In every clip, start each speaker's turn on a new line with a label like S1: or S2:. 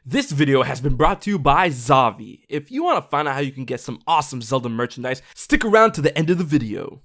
S1: This video has been brought to you by Zavi. If you want to find out how you can get some awesome Zelda merchandise, stick around to the end of the video.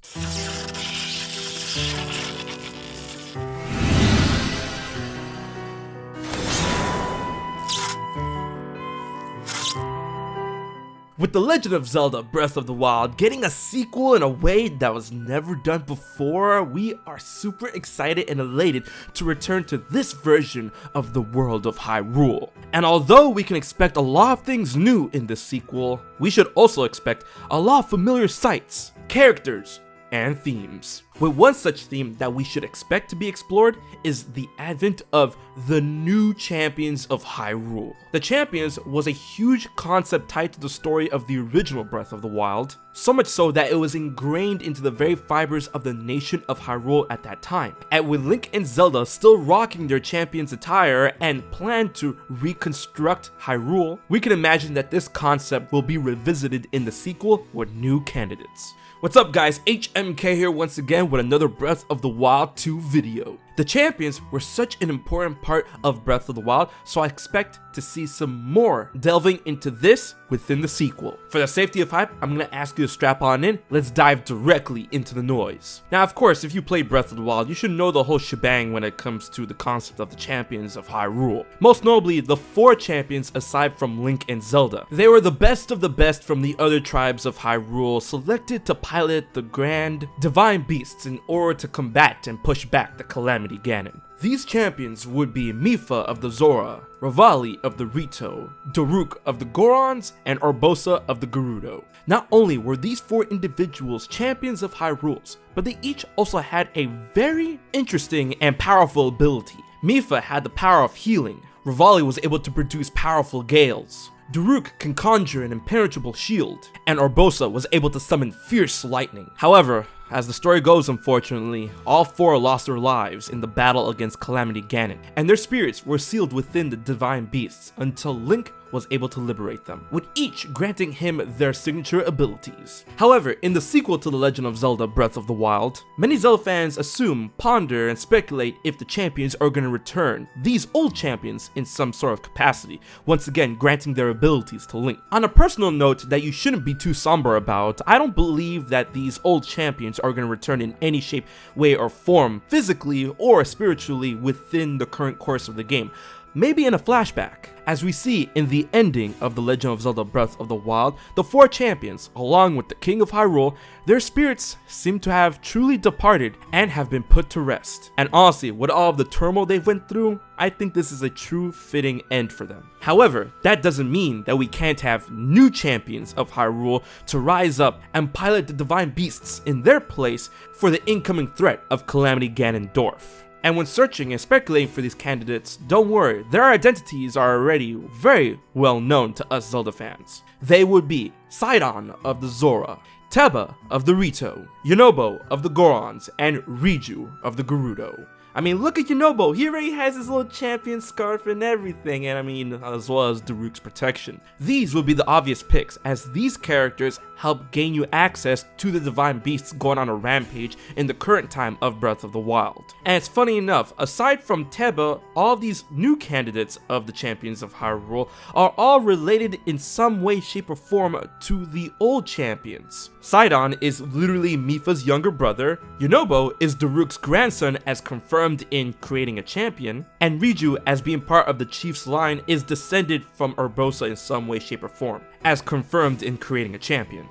S1: With The Legend of Zelda Breath of the Wild getting a sequel in a way that was never done before, we are super excited and elated to return to this version of the world of Hyrule. And although we can expect a lot of things new in this sequel, we should also expect a lot of familiar sights, characters, and themes. With one such theme that we should expect to be explored is the advent of the new Champions of Hyrule. The Champions was a huge concept tied to the story of the original Breath of the Wild, so much so that it was ingrained into the very fibers of the nation of Hyrule at that time. And with Link and Zelda still rocking their Champions attire and plan to reconstruct Hyrule, we can imagine that this concept will be revisited in the sequel with new candidates. What's up guys, HMK here once again with another Breath of the Wild 2 video. The Champions were such an important part of Breath of the Wild, so I expect to see some more delving into this within the sequel. For the safety of hype, I'm gonna ask you to strap on in. Let's dive directly into the noise. Now of course, if you play Breath of the Wild, you should know the whole shebang when it comes to the concept of the Champions of Hyrule. Most notably, the 4 champions aside from Link and Zelda. They were the best of the best from the other tribes of Hyrule, selected to pilot the grand divine beasts in order to combat and push back the Calamity Ganon. These champions would be Mipha of the Zora, Revali of the Rito, Daruk of the Gorons, and Urbosa of the Gerudo. Not only were these 4 individuals champions of Hyrule, but they each also had a very interesting and powerful ability. Mipha had the power of healing, Revali was able to produce powerful gales, Daruk can conjure an impenetrable shield, and Urbosa was able to summon fierce lightning. However, as the story goes, unfortunately, all 4 lost their lives in the battle against Calamity Ganon, and their spirits were sealed within the divine beasts until Link was able to liberate them, with each granting him their signature abilities. However, in the sequel to The Legend of Zelda Breath of the Wild, many Zelda fans assume, ponder, and speculate if the champions are going to return, these old champions in some sort of capacity, once again granting their abilities to Link. On a personal note that you shouldn't be too somber about, I don't believe that these old champions are going to return in any shape, way, or form, physically or spiritually within the current course of the game. Maybe in a flashback. As we see in the ending of The Legend of Zelda Breath of the Wild, the 4 champions, along with the King of Hyrule, their spirits seem to have truly departed and have been put to rest. And honestly, with all of the turmoil they've went through, I think this is a true fitting end for them. However, that doesn't mean that we can't have new champions of Hyrule to rise up and pilot the divine beasts in their place for the incoming threat of Calamity Ganondorf. And when searching and speculating for these candidates, don't worry, their identities are already very well known to us Zelda fans. They would be Sidon of the Zora, Teba of the Rito, Yunobo of the Gorons, and Riju of the Gerudo. I mean, look at Yunobo, he already has his little champion scarf and everything, and I mean, as well as Daruk's protection. These would be the obvious picks, as these characters help gain you access to the divine beasts going on a rampage in the current time of Breath of the Wild. And it's funny enough, aside from Teba, all these new candidates of the Champions of Hyrule are all related in some way, shape, or form to the old champions. Sidon is literally Mipha's younger brother, Yunobo is Daruk's grandson as confirmed in creating a champion, and Riju, as being part of the chief's line, is descended from Urbosa in some way, shape, or form, as confirmed in creating a champion.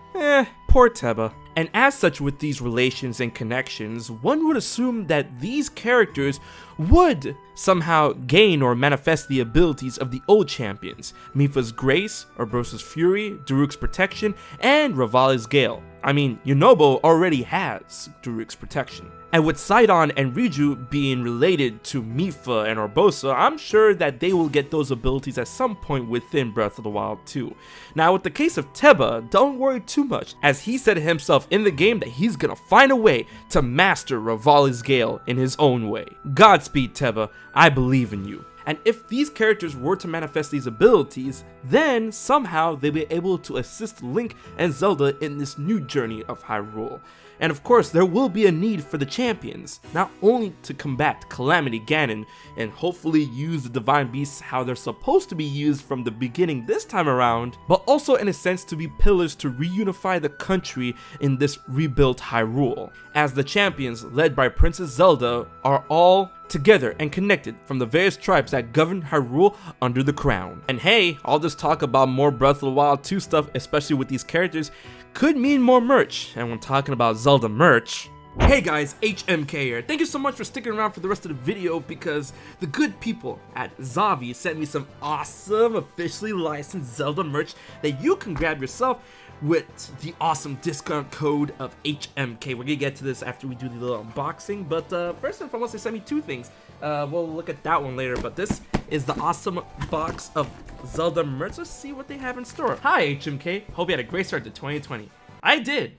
S1: Poor Teba. And as such, with these relations and connections, one would assume that these characters would somehow gain or manifest the abilities of the old champions, Mipha's Grace, Urbosa's Fury, Daruk's Protection, and Revali's Gale. I mean, Yunobo already has Daruk's Protection. And with Sidon and Riju being related to Mipha and Urbosa, I'm sure that they will get those abilities at some point within Breath of the Wild 2. Now with the case of Teba, don't worry too much, as he said himself in the game that he's gonna find a way to master Revali's Gale in his own way. Godspeed Teba, I believe in you. And if these characters were to manifest these abilities, then somehow they'll be able to assist Link and Zelda in this new journey of Hyrule. And of course, there will be a need for the champions, not only to combat Calamity Ganon and hopefully use the Divine Beasts how they're supposed to be used from the beginning this time around, but also in a sense to be pillars to reunify the country in this rebuilt Hyrule, as the champions led by Princess Zelda are all together and connected from the various tribes that govern Hyrule under the crown. And hey, all this talk about more Breath of the Wild 2 stuff, especially with these characters, could mean more merch. And when talking about Zelda merch, hey guys, HMK here. Thank you so much for sticking around for the rest of the video, because the good people at Zavi sent me some awesome officially licensed Zelda merch that you can grab yourself with the awesome discount code of HMK. We're gonna get to this after we do the little unboxing, but first and foremost, they sent me two things. We'll look at that one later, but this is the awesome box of Zelda merch. Let's see what they have in store. Hi HMK, hope you had a great start to 2020. I did.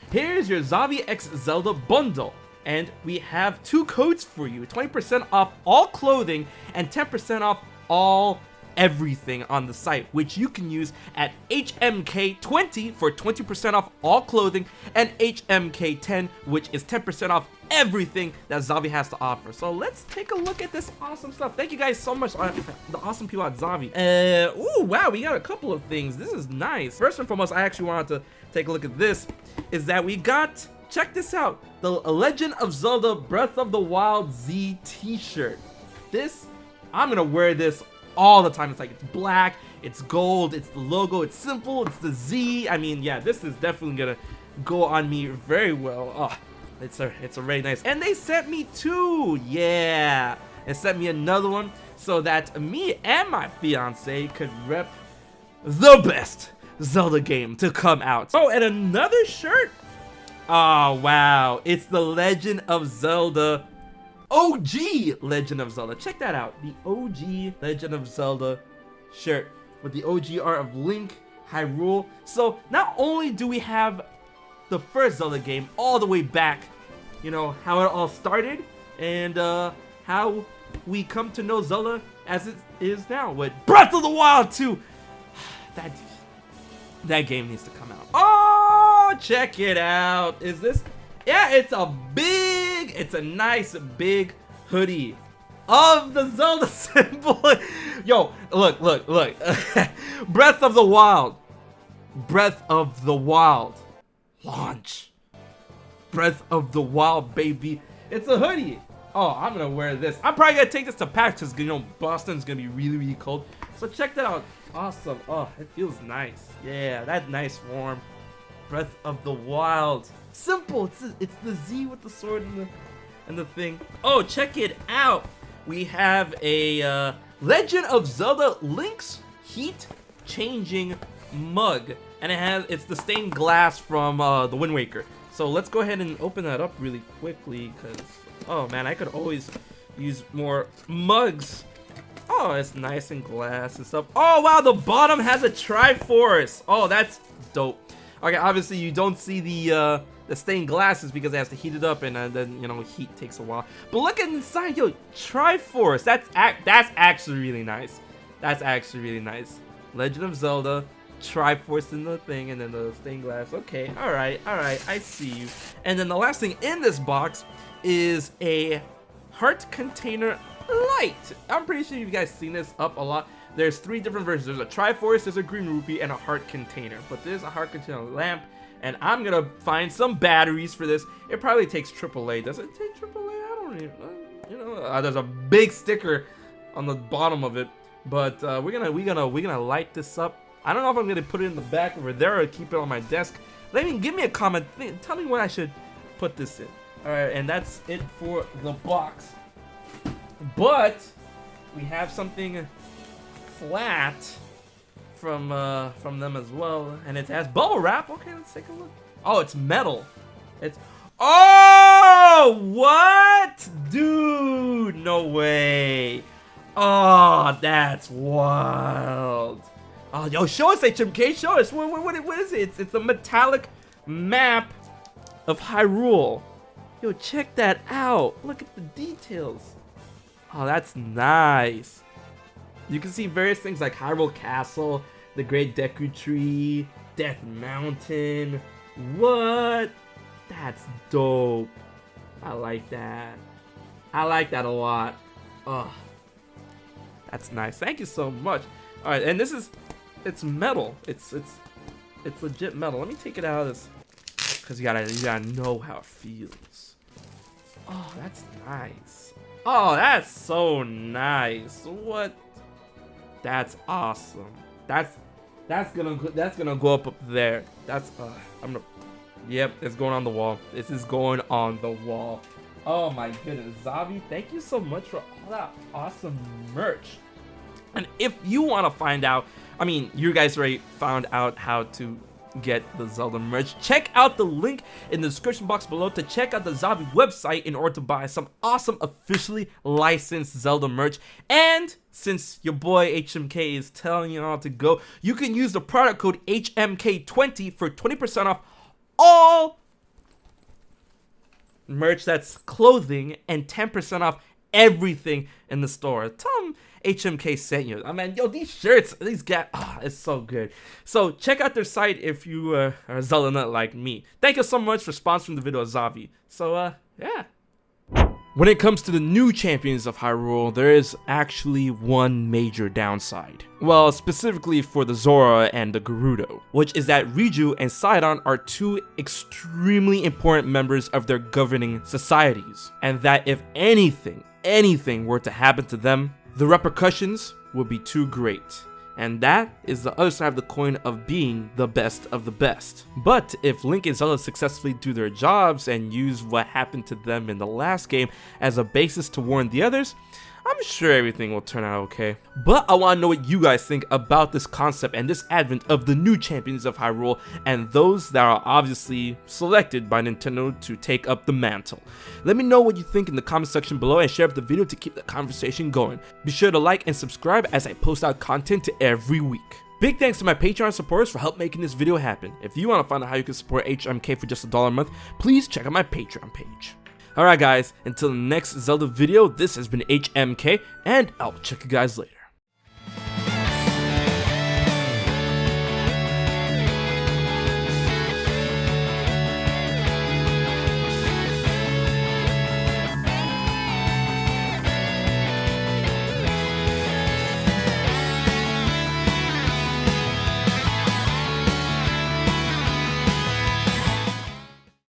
S1: Here's your Zavi X Zelda bundle, and we have two codes for you: 20% off all clothing and 10% off all everything on the site, which you can use at HMK20 for 20% off all clothing, and HMK10, which is 10% off everything that Zavi has to offer. So let's take a look at this awesome stuff. Thank you guys so much, the awesome people at Zavi. Ooh, wow, we got a couple of things. This is nice. First and foremost, I actually wanted to take a look at this, is that we got, check this out, the Legend of Zelda Breath of the Wild Z t-shirt. This, I'm gonna wear this all the time. It's like, it's black, it's gold, it's the logo, it's simple, it's the Z. I mean, yeah, this is definitely gonna go on me very well. Oh, it's a very nice. And they sent me two. Yeah, they sent me another one so that me and my fiance could rep the best Zelda game to come out. Oh, and another shirt. Oh wow, it's the Legend of Zelda, OG Legend of Zelda. Check that out, the OG Legend of Zelda shirt with the OG art of Link, Hyrule. So not only do we have the first Zelda game all the way back, you know, how it all started, and how we come to know Zelda as it is now with Breath of the Wild 2. That game needs to come out. Oh, check it out. Is this? Yeah, it's a nice big hoodie of the Zelda symbol. Yo, look. Breath of the Wild. Breath of the Wild. Launch. Breath of the Wild, baby. It's a hoodie. Oh, I'm gonna wear this. I'm probably gonna take this to PAX because, you know, Boston's gonna be really, really cold. So check that out. Awesome. Oh, it feels nice. Yeah, that nice warm Breath of the Wild. Simple. It's the Z with the sword and the thing. Oh, check it out. We have a Legend of Zelda Link's Heat Changing mug, and it's the stained glass from the Wind Waker. So let's go ahead and open that up really quickly, because oh man, I could always use more mugs. Oh, it's nice and glass and stuff. Oh wow, the bottom has a Triforce. Oh, that's dope. Okay, obviously you don't see the stained glasses because it has to heat it up, and then, you know, heat takes a while. But look at inside, yo, Triforce. That's actually really nice. That's actually really nice. Legend of Zelda, Triforce in the thing, and then the stained glass. Okay, all right, I see you. And then the last thing in this box is a heart container light. I'm pretty sure you guys seen this up a lot. There's three different versions. There's a Triforce, there's a green rupee, and a heart container. But there's a heart container lamp, and I'm gonna find some batteries for this. It probably takes AAA. Does it take AAA? I don't even, you know. There's a big sticker on the bottom of it. But we're gonna light this up. I don't know if I'm gonna put it in the back over there or keep it on my desk. Give me a comment. Tell me when I should put this in. All right, and that's it for the box. But we have something flat from them as well, and it has bubble wrap. Okay, let's take a look. Oh, it's metal. Oh, what, dude? No way. Oh, that's wild. Oh, yo, show us, HMK. Show us. What is it? It's a metallic map of Hyrule. Yo, check that out. Look at the details. Oh, that's nice. You can see various things like Hyrule Castle, the Great Deku Tree, Death Mountain. What? That's dope. I like that. I like that a lot. Oh, that's nice. Thank you so much. All right, and this is, it's metal. It's legit metal. Let me take it out of this, cause you gotta know how it feels. Oh, that's nice. Oh, that's so nice. What? That's awesome. That's gonna go up there. That's Yep, it's going on the wall. This is going on the wall. Oh my goodness, Zavi, thank you so much for all that awesome merch. And if you want to find out, I mean, you guys already found out how to get the Zelda merch. Check out the link in the description box below to check out the Zavi website in order to buy some awesome officially licensed Zelda merch. And since your boy HMK is telling you all to go, you can use the product code HMK20 for 20% off all merch that's clothing and 10% off everything in the store. Tell them HMK sent you. I mean, yo, these shirts, these guys, it's so good. So check out their site if you are a Zelda nut like me. Thank you so much for sponsoring the video, Zavi. So yeah. When it comes to the new Champions of Hyrule, there is actually one major downside. Well, specifically for the Zora and the Gerudo, which is that Riju and Sidon are two extremely important members of their governing societies, and that if anything were to happen to them, the repercussions would be too great. And that is the other side of the coin of being the best of the best. But if Link and Zelda successfully do their jobs and use what happened to them in the last game as a basis to warn the others, I'm sure everything will turn out okay. But I want to know what you guys think about this concept and this advent of the new Champions of Hyrule and those that are obviously selected by Nintendo to take up the mantle. Let me know what you think in the comment section below and share up the video to keep the conversation going. Be sure to like and subscribe as I post out content every week. Big thanks to my Patreon supporters for help making this video happen. If you want to find out how you can support HMK for just $1 a month, please check out my Patreon page. Alright guys, until the next Zelda video, this has been HMK, and I'll check you guys later.